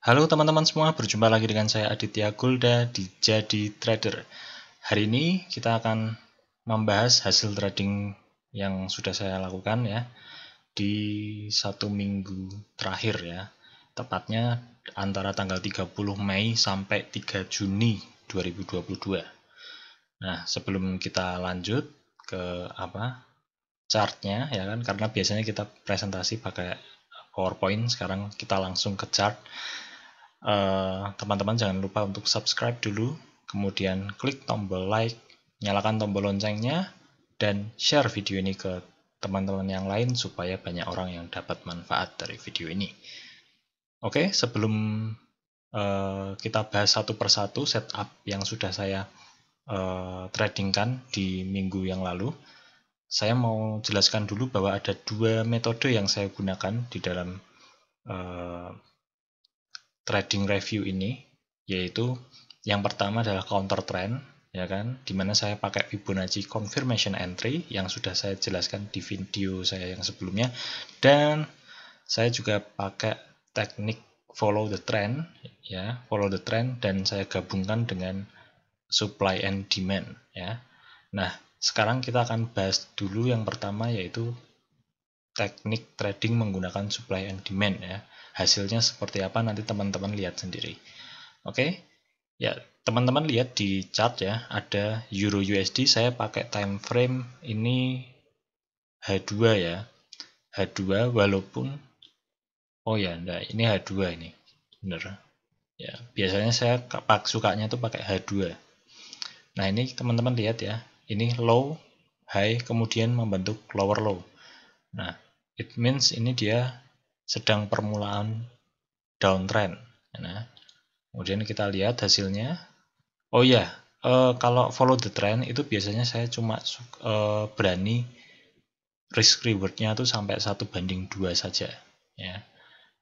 Halo teman-teman semua, berjumpa lagi dengan saya Aditya Gulda di Jadi Trader. Hari ini kita akan membahas hasil trading yang sudah saya lakukan ya di 1 minggu terakhir ya. Tepatnya antara tanggal 30 Mei sampai 3 Juni 2022. Nah, sebelum kita lanjut ke chartnya ya kan, karena biasanya kita presentasi pakai PowerPoint, sekarang kita langsung ke chart. Teman-teman jangan lupa untuk subscribe dulu, kemudian klik tombol like, nyalakan tombol loncengnya, dan share video ini ke teman-teman yang lain supaya banyak orang yang dapat manfaat dari video ini. Oke, sebelum kita bahas satu persatu setup yang sudah saya tradingkan di minggu yang lalu, saya mau jelaskan dulu bahwa ada dua metode yang saya gunakan di dalam trading review ini, yaitu yang pertama adalah counter trend ya kan, dimana saya pakai Fibonacci confirmation entry yang sudah saya jelaskan di video saya yang sebelumnya, dan saya juga pakai teknik follow the trend ya, follow the trend, dan saya gabungkan dengan supply and demand ya. Nah, sekarang kita akan bahas dulu yang pertama, yaitu teknik trading menggunakan supply and demand ya. Hasilnya seperti apa nanti teman-teman lihat sendiri. Oke. Ya, teman-teman lihat di chart ya, ada Euro USD, saya pakai time frame ini H2 ya. H2 walaupun enggak, ini H2 ini. Bener. Ya, biasanya saya sukanya tuh pakai H2. Nah, ini teman-teman lihat ya. Ini low, high, kemudian membentuk lower low. Nah, it means ini dia sedang permulaan downtrend. Nah, kemudian kita lihat hasilnya. Oh ya, kalau follow the trend itu biasanya saya cuma berani risk rewardnya tuh sampai 1:2 saja. Ya,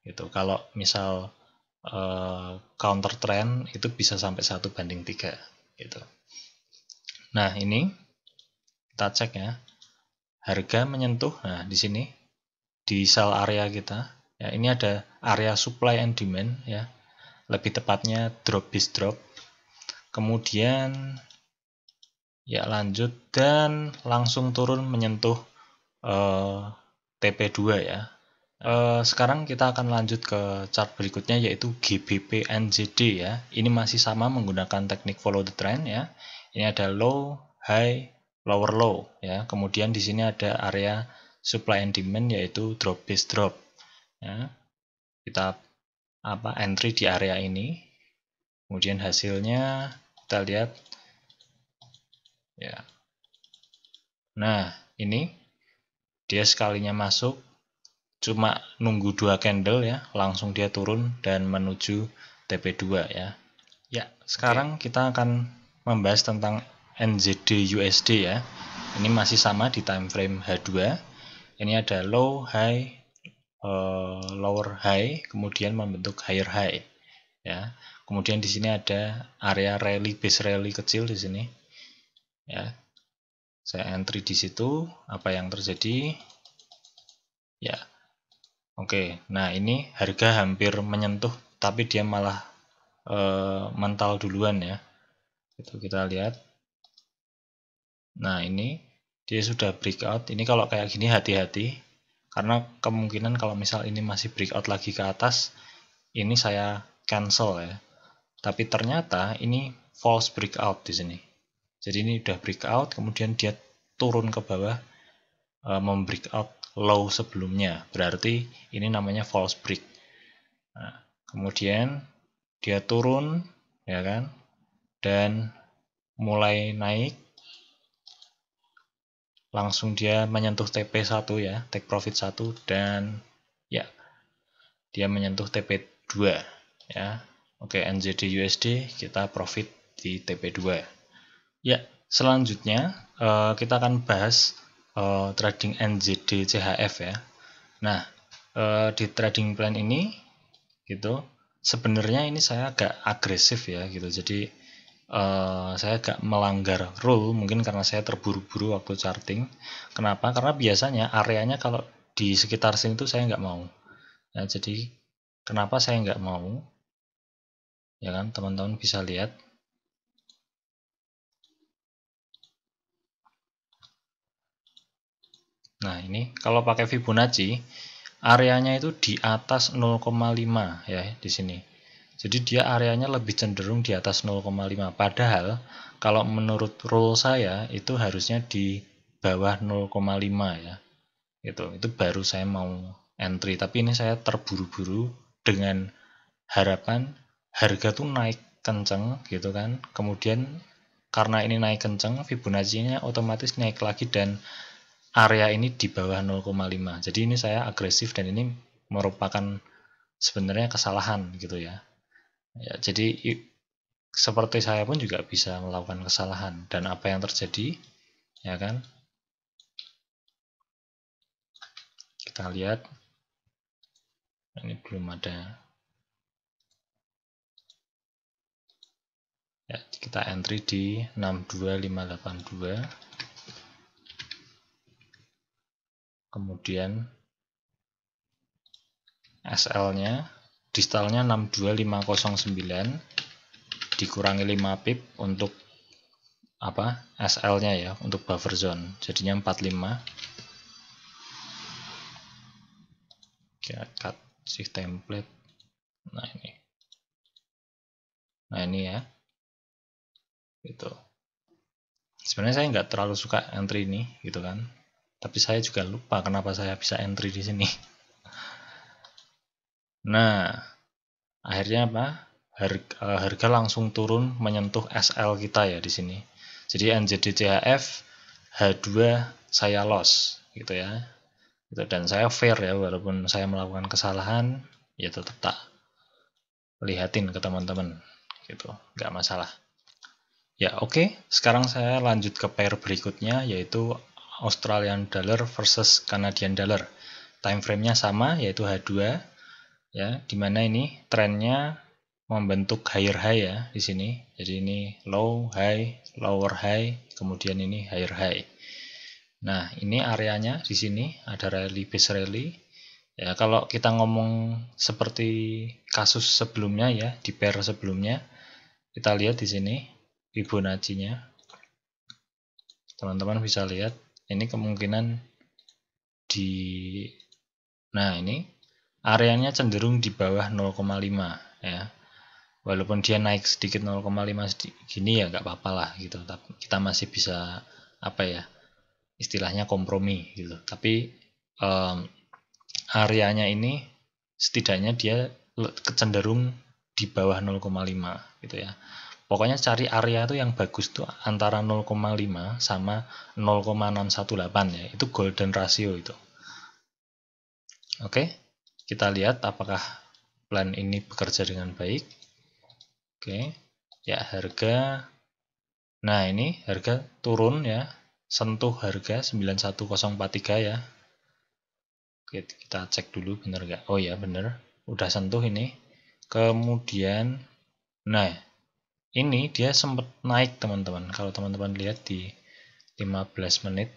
gitu. Kalau misal counter trend itu bisa sampai 1:3 gitu. Nah, ini kita cek ya. Harga menyentuh, nah di sini di sell area kita ya, ini ada area supply and demand ya, lebih tepatnya drop bis drop, kemudian ya lanjut dan langsung turun menyentuh TP2 ya. Sekarang kita akan lanjut ke chart berikutnya, yaitu GBP NZD ya. Ini masih sama menggunakan teknik follow the trend ya. Ini ada low, high, lower low ya. Kemudian di sini ada area supply and demand, yaitu drop base drop ya. Kita entry di area ini, kemudian hasilnya kita lihat ya. Nah, ini dia sekalinya masuk cuma nunggu 2 candle ya, langsung dia turun dan menuju TP2 ya. Ya, sekarang kita akan membahas tentang NZD USD ya. Ini masih sama di time frame H2. Ini ada low, high, lower high, kemudian membentuk higher high ya. Kemudian di sini ada area rally, base rally kecil di sini ya. Saya entry di situ, apa yang terjadi ya. Oke, nah ini harga hampir menyentuh tapi dia malah mental duluan ya. Itu kita lihat. Nah, ini dia sudah breakout. Ini kalau kayak gini hati-hati, karena kemungkinan kalau misal ini masih breakout lagi ke atas, ini saya cancel ya. Tapi ternyata ini false breakout di sini. Jadi ini udah breakout, kemudian dia turun ke bawah, membreakout low sebelumnya. Berarti ini namanya false break. Nah, kemudian dia turun, ya kan, dan mulai naik. Langsung dia menyentuh TP1 ya, take profit 1, dan ya dia menyentuh TP2 ya. Oke, NZD USD kita profit di TP2. Ya, selanjutnya kita akan bahas trading NZD CHF ya. Nah, di trading plan ini gitu, sebenarnya ini saya agak agresif ya gitu. Jadi saya agak melanggar rule, mungkin karena saya terburu-buru waktu charting. Kenapa? Karena biasanya areanya kalau di sekitar sini tuh saya nggak mau. Nah, jadi kenapa saya nggak mau? Ya kan, teman-teman bisa lihat. Nah, ini kalau pakai Fibonacci, areanya itu di atas 0,5 ya di sini. Jadi dia areanya lebih cenderung di atas 0,5. Padahal kalau menurut rule saya itu harusnya di bawah 0,5 ya. Itu baru saya mau entry. Tapi ini saya terburu-buru dengan harapan harga tuh naik kenceng gitu kan. Kemudian karena ini naik kenceng, Fibonacci-nya otomatis naik lagi dan area ini di bawah 0,5. Jadi ini saya agresif dan ini merupakan sebenarnya kesalahan gitu ya. Ya, jadi seperti saya pun juga bisa melakukan kesalahan. Dan apa yang terjadi? Ya kan? Kita lihat. Ini belum ada. Ya, kita entry di 62582. Kemudian SL-nya, distalnya 62509. Dikurangi 5 pip untuk apa? SL-nya ya, untuk buffer zone. Jadinya 45. Kita kasih template. Nah, ini ya. Gitu. Sebenarnya saya nggak terlalu suka entry ini, gitu kan. Tapi saya juga lupa kenapa saya bisa entry di sini. Nah, akhirnya apa? Harga langsung turun menyentuh SL kita ya di sini. Jadi NZDCHF H2 saya loss gitu ya. Dan saya fair ya, walaupun saya melakukan kesalahan ya tetap tak lihatin ke teman-teman gitu, nggak masalah. Ya oke, sekarang saya lanjut ke pair berikutnya yaitu Australian Dollar versus Canadian Dollar. Time frame-nya sama yaitu H2 ya, dimana ini trennya membentuk higher high ya di sini. Jadi ini low high, lower high, kemudian ini higher high. Nah, ini areanya di sini ada rally base rally. Ya, kalau kita ngomong seperti kasus sebelumnya ya, di pair sebelumnya, kita lihat di sini Fibonacci-nya. Teman-teman bisa lihat, ini kemungkinan di nah, ini areanya cenderung di bawah 0,5 ya. Walaupun dia naik sedikit 0,5 gini ya nggak apa-apa lah gitu. Tapi kita masih bisa apa ya? Istilahnya kompromi gitu. Tapi areanya ini setidaknya dia cenderung di bawah 0,5 gitu ya. Pokoknya cari area tuh yang bagus tuh antara 0,5 sama 0,618 ya. Itu golden ratio itu. Oke, kita lihat apakah plan ini bekerja dengan baik. Oke, ya harga. Nah ini harga turun ya, sentuh harga 91043 ya. Oke, kita cek dulu bener nggak? Oh ya bener, udah sentuh ini. Kemudian, nah ini dia sempat naik teman-teman. Kalau teman-teman lihat di 15 menit,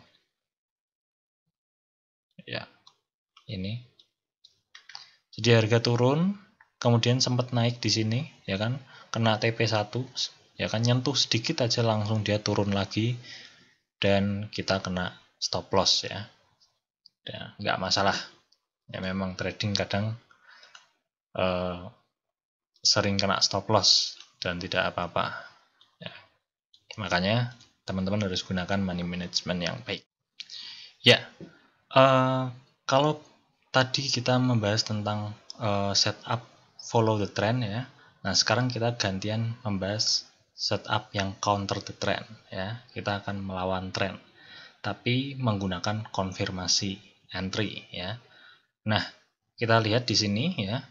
ya ini. Jadi harga turun, kemudian sempat naik di sini, ya kan? Kena TP1, ya kan? Nyentuh sedikit aja langsung dia turun lagi, dan kita kena stop loss ya. Ya nggak masalah. Ya memang trading kadang sering kena stop loss dan tidak apa-apa. Ya. Makanya teman-teman harus gunakan money management yang baik. Ya, kalau tadi kita membahas tentang setup follow the trend ya. Nah, sekarang kita gantian membahas setup yang counter the trend ya. Kita akan melawan trend tapi menggunakan konfirmasi entry ya. Nah, kita lihat di sini ya.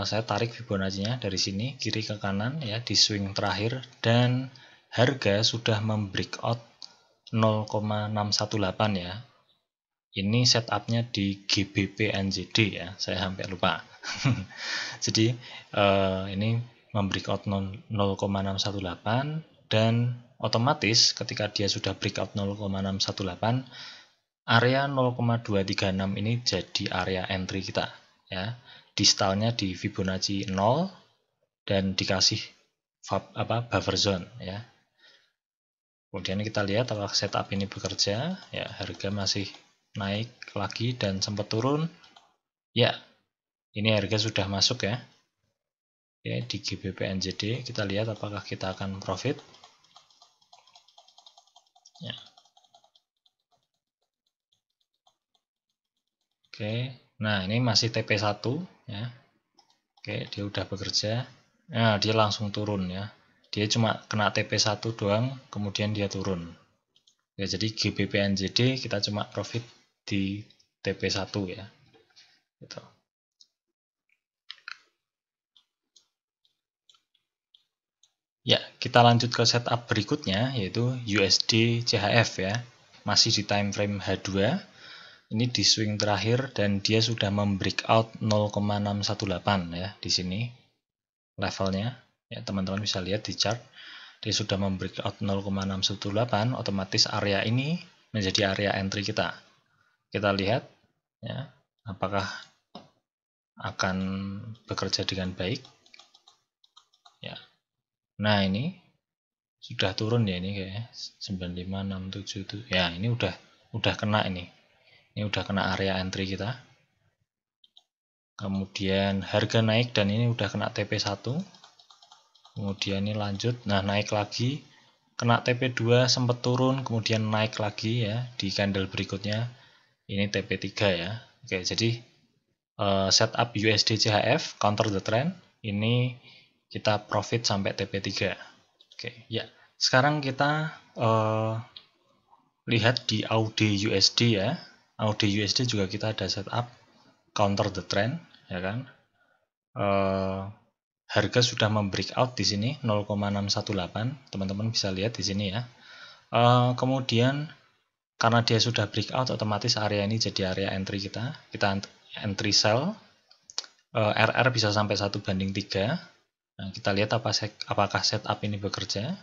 Saya tarik Fibonacci-nya dari sini kiri ke kanan ya di swing terakhir dan harga sudah membreakout 0,618 ya. Ini setupnya di GBP NZD ya, saya sampai lupa. Jadi ini membreakout 0,618 dan otomatis ketika dia sudah breakout 0,618 area 0,236 ini jadi area entry kita ya. Distalnya di Fibonacci 0 dan dikasih buffer zone ya. Kemudian kita lihat apakah setup ini bekerja ya, harga masih naik lagi dan sempat turun ya. Ini harga sudah masuk ya. Oke, di GBP NZD kita lihat apakah kita akan profit ya. Oke, nah ini masih TP1 ya. Oke, dia udah bekerja. Nah, dia langsung turun ya. Dia cuma kena TP1 doang, kemudian dia turun. Ya, jadi GBP NZD kita cuma profit di TP1 ya. Gitu. Ya, kita lanjut ke setup berikutnya yaitu USD CHF ya. Masih di time frame H2. Ini di swing terakhir dan dia sudah membreakout 0,618 ya di sini levelnya. Ya, teman-teman bisa lihat di chart. Dia sudah membreakout 0,618, otomatis area ini menjadi area entry kita. Kita lihat ya, apakah akan bekerja dengan baik. Ya. Nah, ini sudah turun ya ini kayaknya 95677. Ya, ini udah kena ini. Ini udah kena area entry kita. Kemudian harga naik dan ini udah kena TP1. Kemudian ini lanjut, nah naik lagi, kena TP2 sempat turun, kemudian naik lagi ya di candle berikutnya. Ini TP3 ya. Oke, jadi setup USD CHF counter the trend. Ini kita profit sampai TP3. Oke, ya. Sekarang kita lihat di AUD USD ya. AUD USD juga kita ada setup counter the trend ya kan. Harga sudah membreakout di sini 0,618, teman-teman bisa lihat di sini ya. Kemudian karena dia sudah breakout, otomatis area ini jadi area entry kita. Kita entry sell. RR bisa sampai 1:3. Nah, kita lihat apakah setup ini bekerja.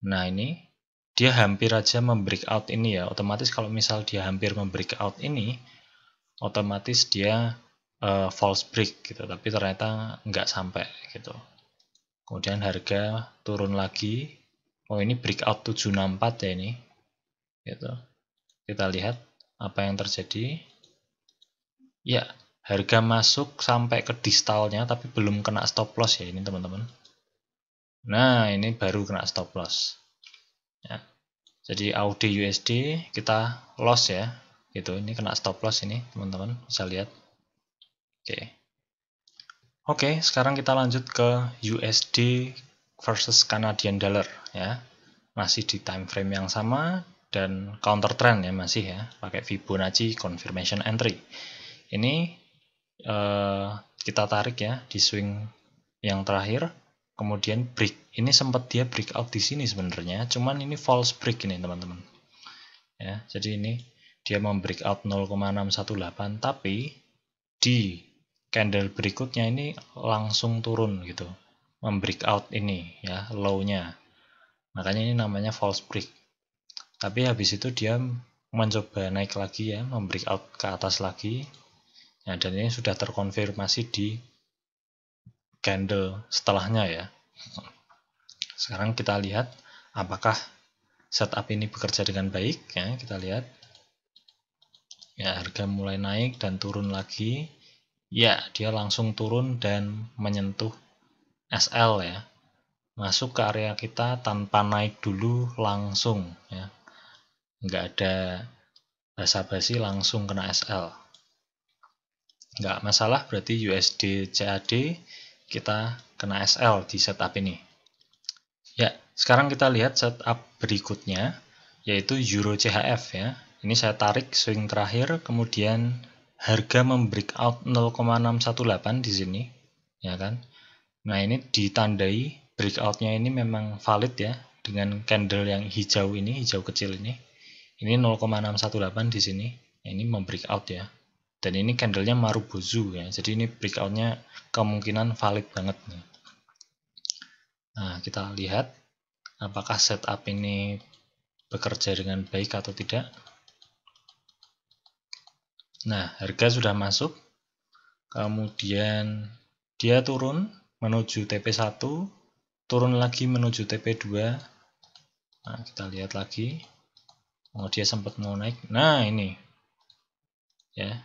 Nah, ini dia hampir aja membreakout ini ya. Otomatis kalau misal dia hampir membreakout ini, otomatis dia false break gitu, tapi ternyata nggak sampai gitu. Kemudian harga turun lagi. Oh, ini breakout 764 ya ini. Gitu. Kita lihat apa yang terjadi. Ya, harga masuk sampai ke distalnya tapi belum kena stop loss ya ini teman-teman. Nah, ini baru kena stop loss. Ya. Jadi AUD USD kita loss ya. Gitu. Ini kena stop loss ini, teman-teman bisa lihat. Oke, sekarang kita lanjut ke USD versus Canadian Dollar ya. Masih di time frame yang sama dan counter trend ya masih ya, pakai Fibonacci confirmation entry. Ini kita tarik ya di swing yang terakhir, kemudian break. Ini sempat dia breakout di sini sebenarnya, cuman ini false break ini teman-teman. Ya, jadi ini dia membreakout 0,618 tapi di candle berikutnya ini langsung turun gitu, membreakout ini ya low-nya. Makanya ini namanya false break. Tapi habis itu dia mencoba naik lagi ya, membreakout ke atas lagi. Ya, dan ini sudah terkonfirmasi di candle setelahnya ya. Sekarang kita lihat apakah setup ini bekerja dengan baik ya, kita lihat. Ya, harga mulai naik dan turun lagi. Ya, dia langsung turun dan menyentuh SL ya. Masuk ke area kita tanpa naik dulu langsung ya. Nggak ada basa-basi, langsung kena SL. Nggak masalah, berarti USD CAD kita kena SL di setup ini. Ya, sekarang kita lihat setup berikutnya yaitu Euro CHF ya. Ini saya tarik swing terakhir, kemudian harga membreakout 0,618 di sini, ya kan? Nah, ini ditandai breakoutnya ini memang valid ya, dengan candle yang hijau ini, hijau kecil ini. Ini 0,618 di sini. Ini membreakout ya. Dan ini candlenya Marubozu ya. Jadi ini breakoutnya kemungkinan valid banget nih. Nah, kita lihat apakah setup ini bekerja dengan baik atau tidak. Nah, harga sudah masuk. Kemudian dia turun menuju TP1, turun lagi menuju TP2. Nah, kita lihat lagi. Oh, dia sempat mau naik. Nah, ini. Ya.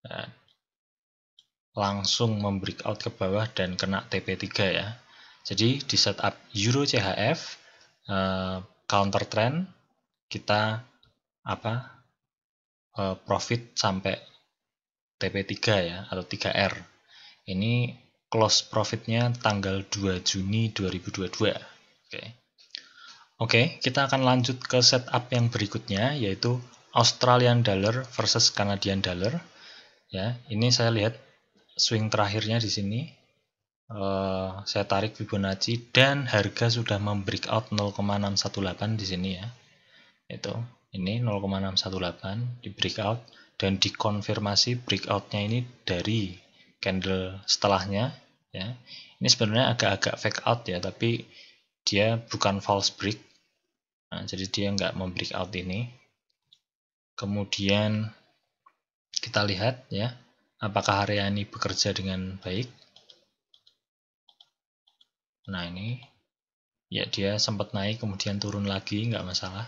Nah, langsung membreakout ke bawah dan kena TP3 ya. Jadi di setup Euro CHF counter trend kita profit sampai TP3 ya atau 3R. Ini close profitnya tanggal 2 Juni 2022. Oke, kita akan lanjut ke setup yang berikutnya yaitu Australian dollar versus Canadian dollar. Ya, ini saya lihat swing terakhirnya di sini. Saya tarik Fibonacci dan harga sudah membreakout 0,618 di sini ya. Ini 0,618 di breakout dan dikonfirmasi breakoutnya ini dari candle setelahnya ya. Ini sebenarnya agak-agak fake out ya, tapi dia bukan false break. Nah, jadi dia nggak membreakout ini. Kemudian kita lihat ya, apakah area ini bekerja dengan baik. Nah, ini ya dia sempat naik kemudian turun lagi, nggak masalah.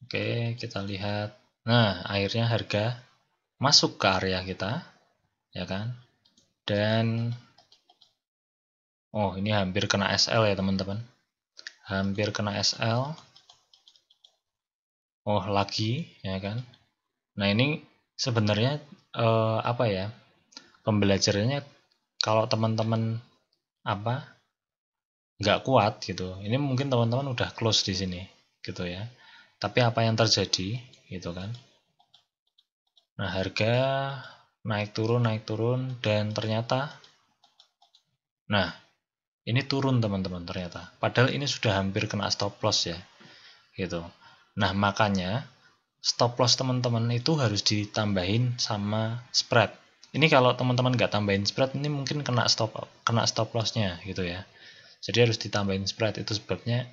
Oke, kita lihat. Nah, akhirnya harga masuk ke area kita, ya kan? Dan oh, ini hampir kena SL ya, teman-teman. Hampir kena SL. Oh, lagi, ya kan? Nah, ini sebenarnya apa ya? Pembelajarannya kalau teman-teman nggak kuat gitu. Ini mungkin teman-teman udah close di sini, gitu ya. Tapi apa yang terjadi, gitu kan? Nah, harga naik turun, dan ternyata, nah, ini turun teman-teman ternyata. Padahal ini sudah hampir kena stop loss ya, gitu. Nah, makanya stop loss teman-teman itu harus ditambahin sama spread. Ini kalau teman-teman nggak tambahin spread, ini mungkin kena stop lossnya gitu ya. Jadi harus ditambahin spread. Itu sebabnya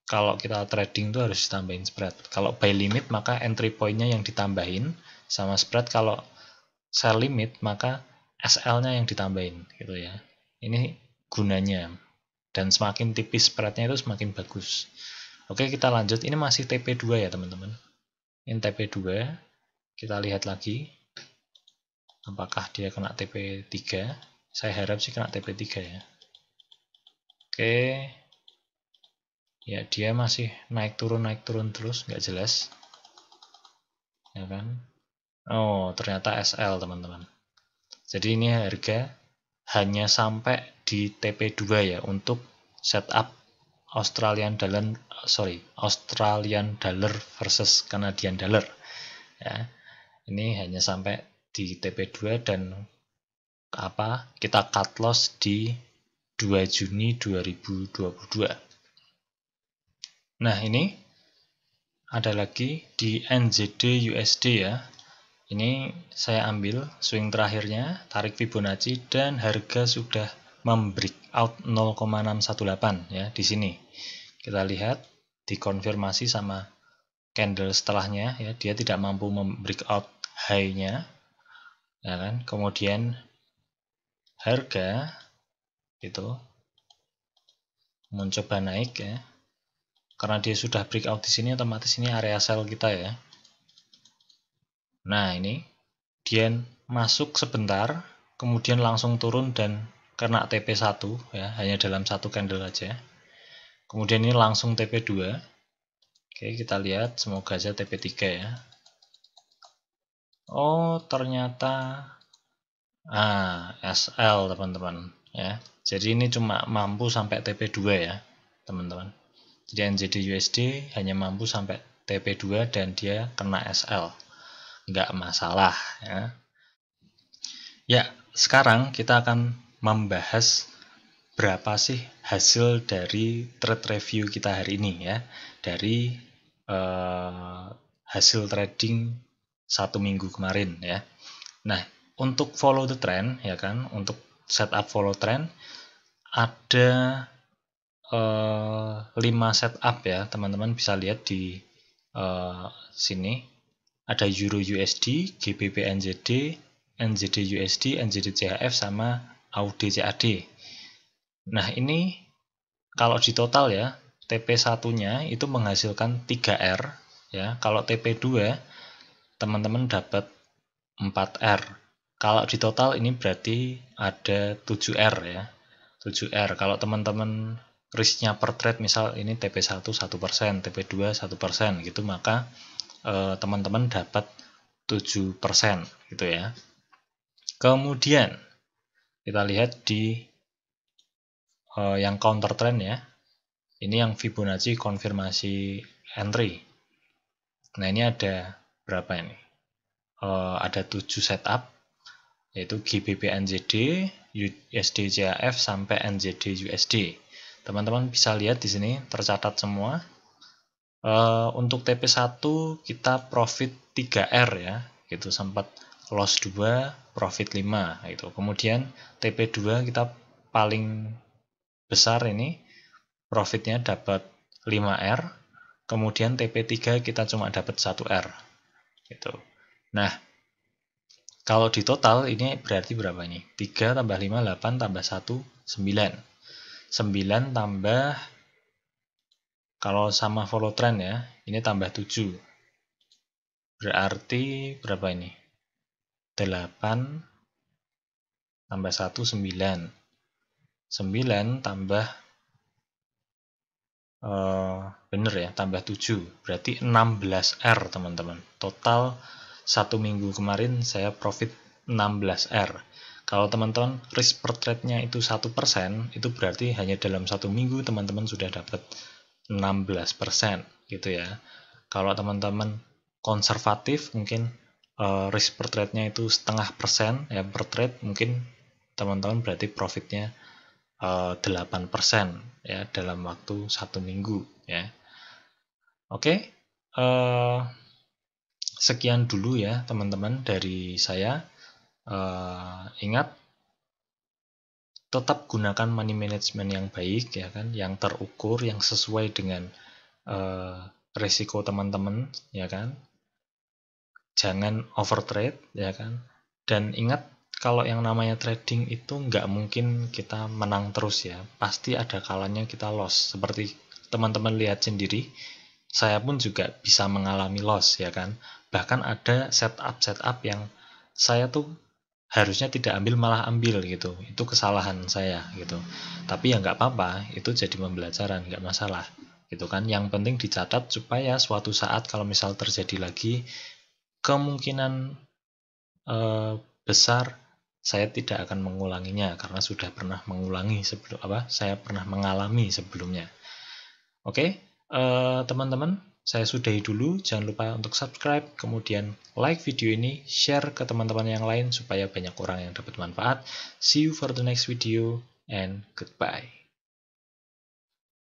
kalau kita trading itu harus ditambahin spread. Kalau buy limit maka entry point-nya yang ditambahin sama spread. Kalau sell limit maka SL-nya yang ditambahin gitu ya. Ini gunanya. Dan semakin tipis spread-nya itu semakin bagus. Oke, kita lanjut. Ini masih TP2 ya teman-teman. Ini TP2. Kita lihat lagi. Apakah dia kena TP3? Saya harap sih kena TP3 ya. Oke. Ya, dia masih naik turun terus, nggak jelas. Ya kan? Oh, ternyata SL teman-teman. Jadi ini harga hanya sampai di TP2 ya untuk setup Australian dollar versus Canadian dollar. Ya. Ini hanya sampai di TP2 dan kita cut loss di 2 Juni 2022. Nah, ini ada lagi di NZD USD ya. Ini saya ambil swing terakhirnya, tarik Fibonacci dan harga sudah membreakout 0,618 ya di sini. Kita lihat dikonfirmasi sama candle setelahnya ya, dia tidak mampu membreakout high-nya. Ya kan? Kemudian harga itu mencoba naik ya. Karena dia sudah breakout di sini, otomatis ini area sell kita ya. Nah, ini dia masuk sebentar, kemudian langsung turun dan kena TP1 ya, hanya dalam satu candle aja. Kemudian ini langsung TP2. Oke, kita lihat, semoga aja TP3 ya. Oh, ternyata SL teman-teman ya. Jadi ini cuma mampu sampai TP2 ya, teman-teman. Jadi NZD USD hanya mampu sampai TP2 dan dia kena SL. Nggak masalah ya. Ya, sekarang kita akan membahas berapa sih hasil dari trade review kita hari ini ya. Dari hasil trading 1 minggu kemarin ya. Nah, untuk follow the trend, ya kan, untuk setup follow trend ada 5 setup ya, teman-teman bisa lihat di sini. Ada Euro USD, GBP NZD, NZD USD, NZD CHF, sama AUD CAD. Nah, ini kalau di total ya, TP1-nya itu menghasilkan 3R ya. Kalau TP2 teman-teman dapat 4R. Kalau di total ini berarti ada 7R ya. 7R. Kalau teman-teman risknya per trade misal ini TP1 1%, TP2 1% gitu, maka teman-teman dapat 7% gitu ya. Kemudian kita lihat di yang counter trend ya. Ini yang Fibonacci konfirmasi entry. Nah, ini ada berapa ini? Ada 7 setup, yaitu GBP NZD, USD CHF sampai NZD USD. Teman-teman bisa lihat di sini tercatat semua. Untuk TP1 kita profit 3R ya, gitu, sempat loss 2, profit 5 gitu. Kemudian TP2 kita paling besar ini, profitnya dapat 5R. Kemudian TP3 kita cuma dapat 1R gitu. Nah, kalau di total ini berarti berapa ini? 3 tambah 5, 8 tambah 1, 9. 9 tambah, kalau sama follow trend ya, ini tambah 7. Berarti berapa ini? 8 tambah 1, 9. 9 tambah, bener ya, tambah 7. Berarti 16R teman-teman. Total 1 minggu kemarin saya profit 16R. Kalau teman-teman risk per trade-nya itu 1%, itu berarti hanya dalam 1 minggu teman-teman sudah dapat 16% gitu ya. Kalau teman-teman konservatif mungkin risk per trade-nya itu 0,5% ya per trade, mungkin teman-teman berarti profitnya 8% ya dalam waktu 1 minggu ya. Oke, sekian dulu ya teman-teman dari saya. Ingat, tetap gunakan money management yang baik ya kan, yang terukur, yang sesuai dengan risiko teman-teman ya kan. Jangan overtrade ya kan. Dan ingat, kalau yang namanya trading itu nggak mungkin kita menang terus ya. Pasti ada kalanya kita loss. Seperti teman-teman lihat sendiri, saya pun juga bisa mengalami loss ya kan. Bahkan ada setup yang saya tuh harusnya tidak ambil malah ambil gitu. Itu kesalahan saya gitu. Tapi ya nggak apa-apa, itu jadi pembelajaran, nggak masalah gitu kan. Yang penting dicatat supaya suatu saat kalau misal terjadi lagi, kemungkinan besar saya tidak akan mengulanginya karena sudah pernah mengulangi saya pernah mengalami sebelumnya. Oke, teman-teman, saya sudahi dulu. Jangan lupa untuk subscribe, kemudian like video ini, share ke teman-teman yang lain supaya banyak orang yang dapat manfaat. See you for the next video and goodbye.